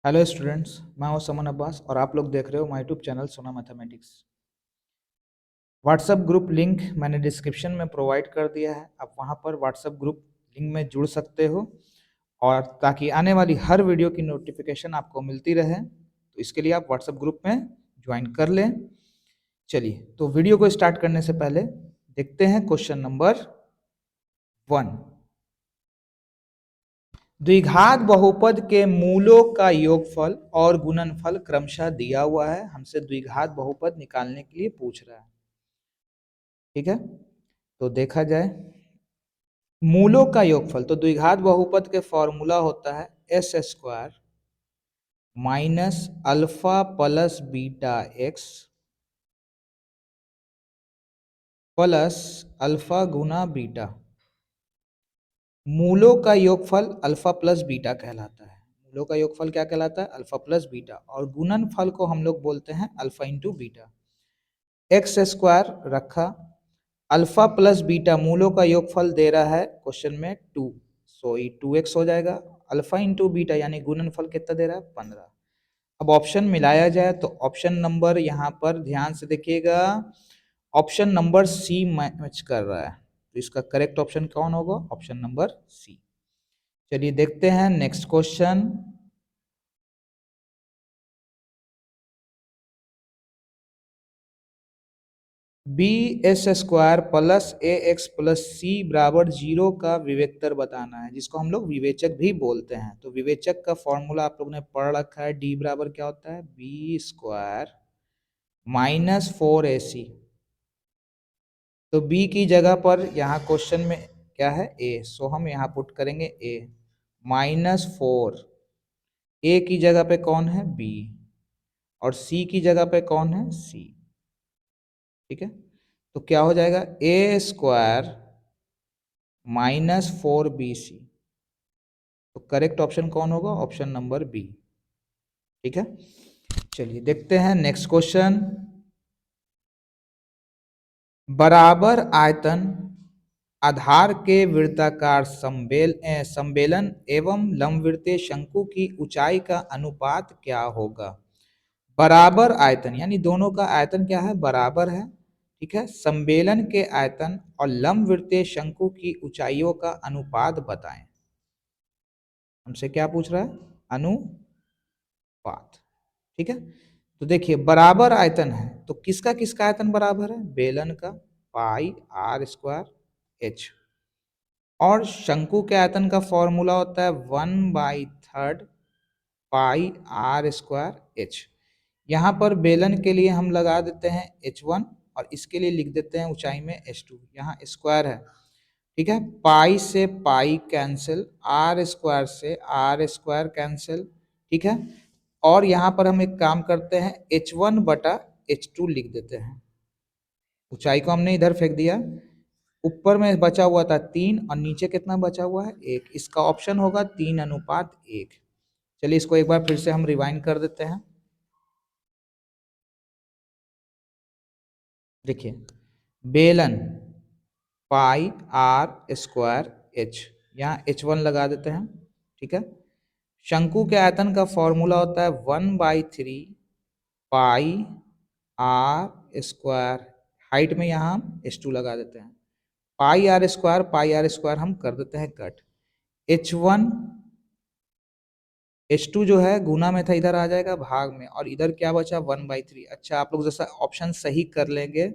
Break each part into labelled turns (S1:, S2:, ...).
S1: Hello students, मैं हूं समन अब्बास और आप लोग देख रहे हो माय यूट्यूब चैनल सोना मैथमेटिक्स। व्हाट्सएप ग्रुप लिंक मैंने डिस्क्रिप्शन में प्रोवाइड कर दिया है। आप वहां पर व्हाट्सएप ग्रुप लिंक में जुड़ सकते हो और ताकि आने वाली हर वीडियो की नोटिफिकेशन आपको मिलती रहे, तो इसके लिए आप व्हाट्सएप ग्रुप में ज्वाइन कर लें। चलिए, तो वीडियो को स्टार्ट करने से पहले देखते हैं क्वेश्चन नंबर 1। द्विघात बहुपद के मूलों का योगफल और गुणनफल क्रमशः दिया हुआ है। हमसे द्विघात बहुपद निकालने के लिए पूछ रहा है। ठीक है, तो देखा जाए मूलों का योगफल। तो द्विघात बहुपद के फॉर्मूला होता है S square minus alpha plus beta x plus alpha गुना बीटा। मूलों का योगफल अल्फा प्लस बीटा कहलाता है। मूलों का योगफल क्या कहलाता है? Alpha plus beta. और गुणनफल को हम लोग बोलते हैं alpha into beta. X square रखा, अल्फा प्लस बीटा मूलों का योगफल दे रहा है क्वेश्चन में 2, सो ये 2x हो जाएगा। अल्फा इंटू बीटा यानी गुणनफल कितना दे रहा है? 15। अब ऑप्शन मिलाया जाए तो ऑप्शन नंबर यहाँ पर ध्यान से देखिएगा, ऑप्शन नंबर सी मैच कर रहा है, तो इसका करेक्ट ऑप्शन कौन होगा? Option number C. चलिए देखते हैं next question. B S square plus A x plus C बराबर 0 का विवेकतर बताना है, जिसको हम लोग विवेचक भी बोलते हैं। तो विवेचक का फॉर्मूला आप लोग ने पढ़ रखा है, डी बराबर क्या होता है? B square minus 4ac। तो बी की जगह पर यहाँ क्वेश्चन में क्या है? ए, सो हम यहाँ पुट करेंगे ए माइनस 4। ए की जगह पे कौन है? बी। और सी की जगह पे कौन है? सी। ठीक है, तो क्या हो जाएगा? A square -4bc। तो करेक्ट ऑप्शन कौन होगा? Option number B. ठीक है, चलिए देखते हैं नेक्स्ट क्वेश्चन। बराबर आयतन आधार के वृत्ताकार संबेलन एवं लंबवृत्तीय शंकु की ऊंचाई का अनुपात क्या होगा? बराबर आयतन यानी दोनों का आयतन क्या है? बराबर है। ठीक है, संबेलन के आयतन और लंबवृत्तीय शंकु की ऊंचाइयों का अनुपात बताएं। हमसे क्या पूछ रहा है? अनुपात। ठीक है, तो देखिए बराबर आयतन है तो किसका किसका आयतन बराबर है? बेलन का पाई आर स्क्वायर एच। और शंकु के आयतन का फॉर्मूला होता है 1/3 पाई आर स्क्वायर एच। यहाँ पर बेलन के लिए हम लगा देते हैं h1 और इसके लिए लिख देते हैं ऊंचाई में h2। यहाँ स्क्वायर है। ठीक है, पाई से पाई कैंसिल, आर स्क्वायर से आर स्क्वायर कैंसिल। ठीक है, और यहाँ पर हम एक काम करते हैं h1/h2 लिख देते हैं। ऊंचाई को हमने इधर फेंक दिया, ऊपर में बचा हुआ था 3 और नीचे कितना बचा हुआ है? 1। इसका ऑप्शन होगा 3:1। चलिए इसको एक बार फिर से हम रिवाइंड कर देते हैं। देखिए बेलन पाई आर स्क्वायर एच, यहाँ h1 लगा देते हैं। ठीक है, शंकु के आयतन का फॉर्मूला होता है 1/3 पाई आर स्क्वायर। हाइट में यहाँ हम h2 लगा देते हैं। पाई आर स्क्वायर हम कर देते हैं कट। h1 h2 जो है गुना में था, इधर आ जाएगा भाग में, और इधर क्या बचा? 1/3। अच्छा, आप लोग जैसा ऑप्शन सही कर लेंगे,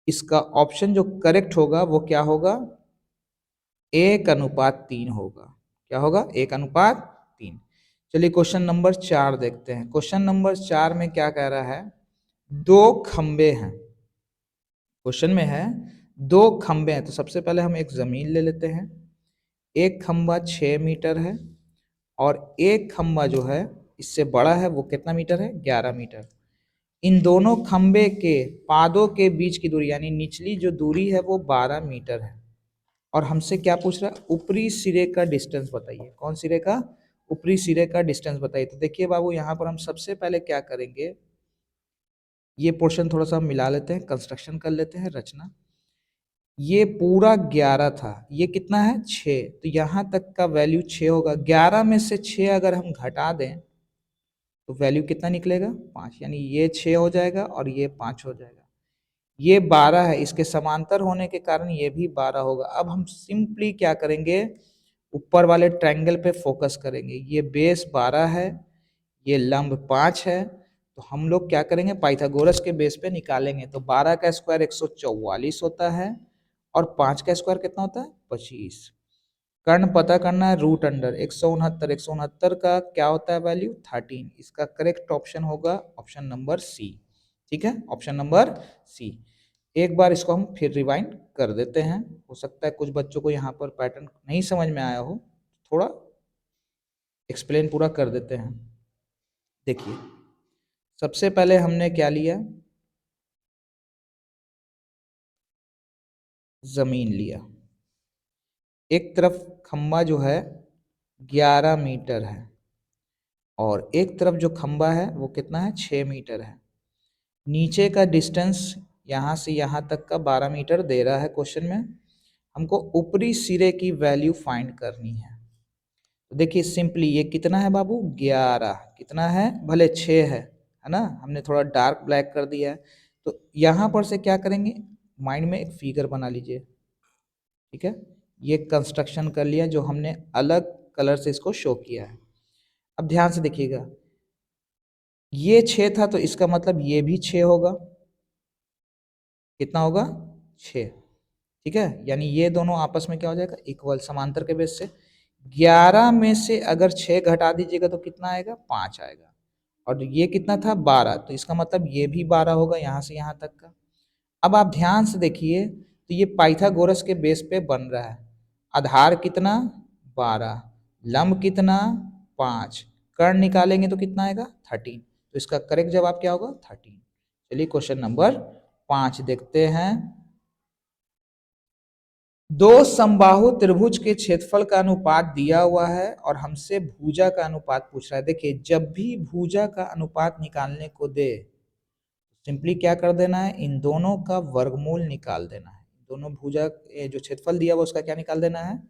S1: इसका ऑप्शन जो करेक्ट होगा वो क्या होगा? 1:3 होगा। क्या होगा? 1:3। चलिए क्वेश्चन नंबर 4 देखते हैं। क्वेश्चन नंबर 4 में क्या कह रहा है? दो खंबे हैं। क्वेश्चन में है दो खंबे हैं, तो सबसे पहले हम एक जमीन ले लेते हैं। एक खंबा 6 मीटर है और एक खंबा जो है इससे बड़ा है, वो कितना मीटर है? 11 मीटर। इन दोनों खंबे के पादों के बीच की दूरी यानी निचली जो दूरी है वो 12 मीटर है। और हमसे क्या पूछ रहा है? ऊपरी सिरे का डिस्टेंस बताइए। कौन सिरे का? ऊपरी सिरे का डिस्टेंस बताइए। तो देखिए बाबू, यहाँ पर हम सबसे पहले क्या करेंगे, ये पोर्शन थोड़ा सा मिला लेते हैं, कंस्ट्रक्शन कर लेते हैं, रचना। ये पूरा 11 था, ये कितना है? 6। तो यहाँ तक का वैल्यू 6 होगा। 11 में से 6 अगर हम घटा दें तो वैल्यू कितना निकलेगा 5, यानी ये 6 हो जाएगा और ये 5 हो जाएगा। ये 12 है, इसके समांतर होने के कारण ये भी 12 होगा। अब हम सिंपली क्या करेंगे, ऊपर वाले ट्रायंगल पे फोकस करेंगे। ये बेस 12 है, ये लंब 5 है, तो हम लोग क्या करेंगे, पाइथागोरस के बेस पे निकालेंगे। तो 12 का स्क्वायर 144 होता है और 5 का स्क्वायर कितना होता है 25। कर्ण पता करना है, रूट अंडर 169, 169 का क्या होता है वैल्यू 13। इसका करेक्ट ऑप्शन होगा ऑप्शन नंबर सी। ठीक है, ऑप्शन नंबर सी। एक बार इसको हम फिर रिवाइंड कर देते हैं, हो सकता है कुछ बच्चों को यहाँ पर पैटर्न नहीं समझ में आया हो, थोड़ा एक्सप्लेन पूरा कर देते हैं। देखिए, सबसे पहले हमने क्या लिया, जमीन लिया। एक तरफ खंबा जो है 11 मीटर है और एक तरफ जो खंबा है वो कितना है 6 मीटर है। नीचे का डिस्टेंस यहाँ से यहाँ तक का 12 मीटर दे रहा है क्वेश्चन में। हमको ऊपरी सिरे की वैल्यू फाइंड करनी है। तो देखिए सिंपली ये कितना है बाबू 11, कितना है भले 6 है ना, हमने थोड़ा डार्क ब्लैक कर दिया है। तो यहाँ पर से क्या करेंगे, माइंड में एक फिगर बना लीजिए। ठीक है, ये कंस्ट्रक्शन कर लिया जो हमने अलग कलर से इसको शो किया है। अब ध्यान से देखिएगा, ये 6 था तो इसका मतलब ये भी 6 होगा। कितना होगा 6। ठीक है, यानी ये दोनों आपस में क्या हो जाएगा इक्वल, समांतर के बेस से। 11 में से अगर 6 घटा दीजिएगा तो कितना आएगा 5 आएगा। और ये कितना था 12, तो इसका मतलब ये भी 12 होगा यहाँ से यहाँ तक का। अब आप ध्यान से देखिए, तो ये पाइथागोरस के बेस पे बन रहा है। आधार कितना 12, लंब कितना 5, कर्ण निकालेंगे तो कितना आएगा 13। तो इसका करेक्ट जवाब क्या होगा 13। चलिए क्वेश्चन नंबर 5 देखते हैं। दो समबाहु त्रिभुज के क्षेत्रफल का अनुपात दिया हुआ है और हमसे भुजा का अनुपात पूछ रहा है। देखिए, जब भी भुजा का अनुपात निकालने को दे, सिंपली क्या कर देना है, इन दोनों का वर्गमूल निकाल देना है। दोनों भुजा जो क्षेत्रफल दिया हुआ उसका क्या निकाल देना है,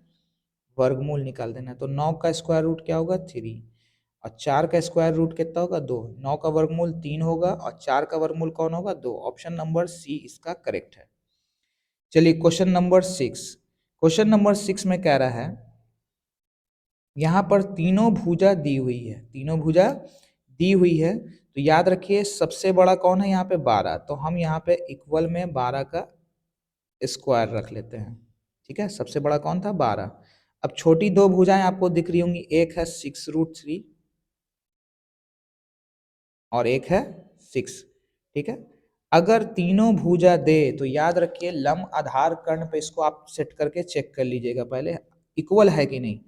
S1: वर्गमूल निकाल देना है। तो 9 का स्क्वायर रूट क्या होगा 3 और 4 का स्क्वायर रूट कितना होगा 2। 9 का वर्गमूल 3 होगा और 4 का वर्गमूल कौन होगा 2। ऑप्शन नंबर सी इसका करेक्ट है। चलिए क्वेश्चन नंबर 6। क्वेश्चन नंबर 6 में कह रहा है, यहाँ पर तीनों भुजा दी हुई है, तीनों भुजा दी हुई है। तो याद रखिए सबसे बड़ा कौन है यहाँ पे 12, तो हम यहाँ पे इक्वल में 12 का स्क्वायर रख लेते हैं। ठीक है, सबसे बड़ा कौन था 12। अब छोटी दो भुजाएं आपको दिख रही होंगी, एक है 6√3 और एक है 6। ठीक है, अगर तीनों भुजा दे तो याद रखिए लंब आधार कर्ण पे इसको आप सेट करके चेक कर लीजिएगा पहले इक्वल है कि नहीं।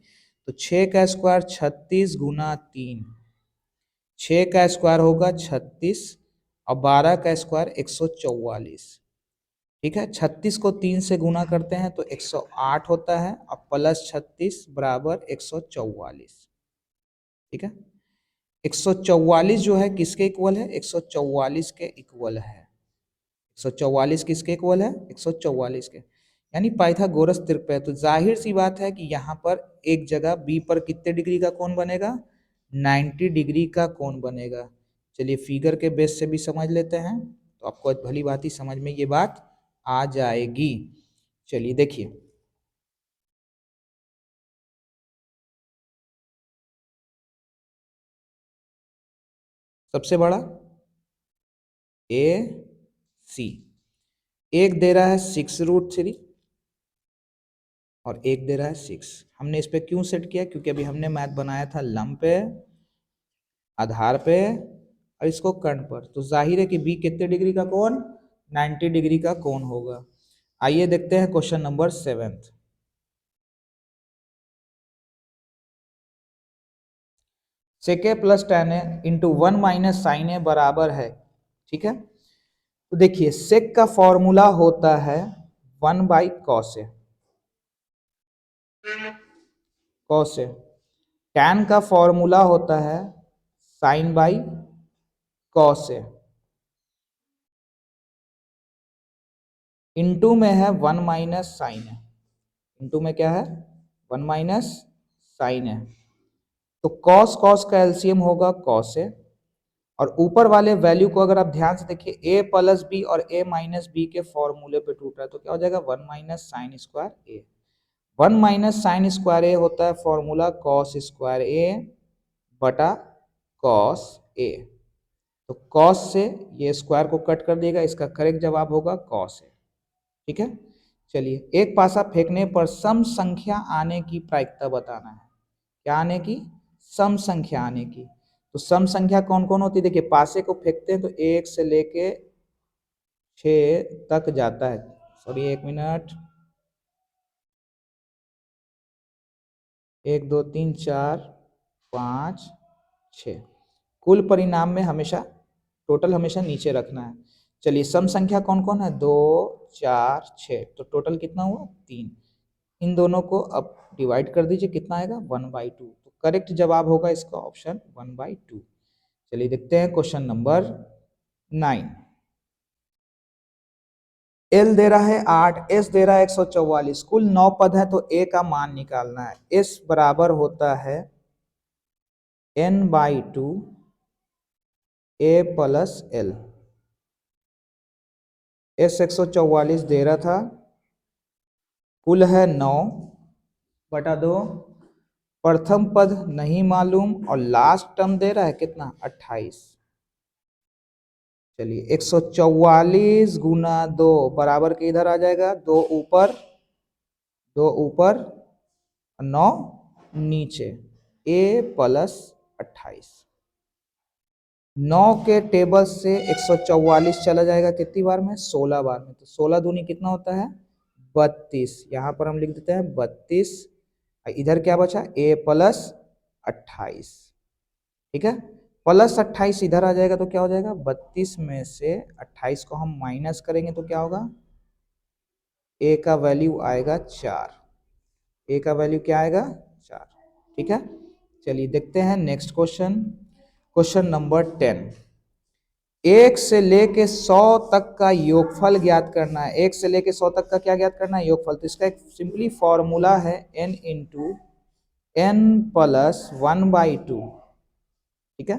S1: तो 6 का स्क्वायर 36 गुना 3, 6 का स्क्वायर होगा 36 और 12 का स्क्वायर 144। ठीक है, 36 को 3 से गुना करते हैं तो 108 होता है और प्लस 36 बराबर 144। ठीक है, 144 जो है किसके इक्वल है 144 के इक्वल है। 144 किसके इक्वल है 144 के, यानी पाइथागोरस त्रिज्या है। तो जाहिर सी बात है कि यहाँ पर एक जगह बी पर कितने डिग्री का कोण बनेगा 90 डिग्री का कोण बनेगा। चलिए फिगर के बेस से भी समझ लेते हैं तो आपको भली भांति समझ में ये बात आ जाएगी। चलिए देखिए, सबसे बड़ा ए सी, एक दे रहा है 6√3 और एक दे रहा है 6। हमने इस पे क्यों सेट किया, क्योंकि अभी हमने मैथ बनाया था लंब पे, आधार पे और इसको कर्ण पर। तो जाहिर है कि बी कितने डिग्री का कोण 90 डिग्री का कोण होगा। आइए देखते हैं क्वेश्चन नंबर 7। सेक ए प्लस tan ए इंटू 1 माइनस साइन ए बराबर है। ठीक है, तो देखिए सेक का फॉर्मूला होता है 1/cos ए, cos ए। tan का फॉर्मूला होता है sin/cos ए। इंटू में है 1 माइनस साइन है, इंटू में क्या है 1 माइनस साइन है। तो cos cos का एलसीएम होगा cos है और ऊपर वाले वैल्यू को अगर आप ध्यान से देखिए, ए प्लस बी और ए माइनस बी के फॉर्मूले पे टूट रहा है, तो क्या हो जाएगा 1 माइनस साइन स्क्वायर ए। 1 माइनस साइन स्क्वायर ए होता है फॉर्मूला कॉस स्क्वायर ए बटा कॉस ए। तो कॉस से ये स्क्वायर को कट कर देगा, इसका करेक्ट जवाब होगा कॉस ए। ठीक है, चलिए एक पासा फेंकने पर सम संख्या आने की प्रायिकता बताना है। क्या आने की? सम संख्या आने की। तो सम संख्या कौन कौन होती है? देखिए पासे को फेंकते हैं तो 1 से लेके 6 तक जाता है। Sorry 1 minute, 1 2 3 4 5 6। कुल परिणाम में हमेशा टोटल हमेशा नीचे रखना है। चलिए सम संख्या कौन कौन है? 2 4 6। तो टोटल कितना हुआ? 3। इन दोनों को अब डिवाइड कर दीजिए, कितना आएगा? 1/2। तो करेक्ट जवाब होगा इसका ऑप्शन 1/2। चलिए देखते हैं क्वेश्चन नंबर 9। एल दे रहा है 8, एस दे रहा है 144, कुल 9 पद है तो ए का मान निकालना है। एस बराबर होता है n/2 ए प्लस एल। एस 144 दे रहा था, कुल है 9 बटा 2, प्रथम पद नहीं मालूम और लास्ट टर्म दे रहा है कितना? 28। चलिए 144 गुना 2 बराबर के इधर आ जाएगा, 2 ऊपर 9 नीचे, a प्लस 28। 9 के टेबल से 144 चला जाएगा कितनी बार में? 16 बार में। तो 16 दूनी कितना होता है? 32। यहाँ पर हम लिख देते हैं 32। इधर क्या बचा? a plus 28। ठीक है, प्लस 28 इधर आ जाएगा तो क्या हो जाएगा? 32 में से 28 को हम माइनस करेंगे तो क्या होगा? a का वैल्यू आएगा 4। a का वैल्यू क्या आएगा? 4। ठीक है, चलिए देखते हैं नेक्स्ट क्वेश्चन। Question number 10। 1 से लेके 100 तक का योगफल ज्ञात करना है। 1 से लेके 100 तक का क्या ज्ञात करना है? योगफल। तो इसका एक सिंपली फॉर्मूला है n इंटू n प्लस 1/2। ठीक है,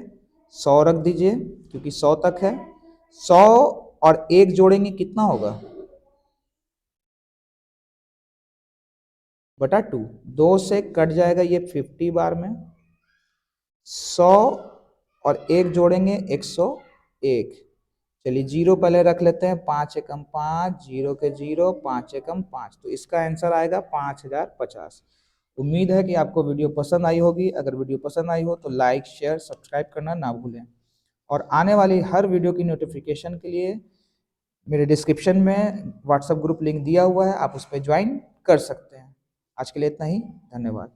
S1: 100 रख दीजिए क्योंकि 100 तक है। 100 और 1 जोड़ेंगे कितना होगा? बटा 2। 2 से कट जाएगा ये 50 बार में। 100 और 1 जोड़ेंगे 101। चलिए जीरो पहले रख लेते हैं। 5 एकम 5, 0 के 0, 5 एकम 5। तो इसका आंसर आएगा 5050। उम्मीद है कि आपको वीडियो पसंद आई होगी। अगर वीडियो पसंद आई हो तो लाइक शेयर सब्सक्राइब करना ना भूलें। और आने वाली हर वीडियो की नोटिफिकेशन के लिए मेरे डिस्क्रिप्शन में व्हाट्सएप ग्रुप लिंक दिया हुआ है, आप उस पर ज्वाइन कर सकते हैं। आज के लिए इतना ही, धन्यवाद।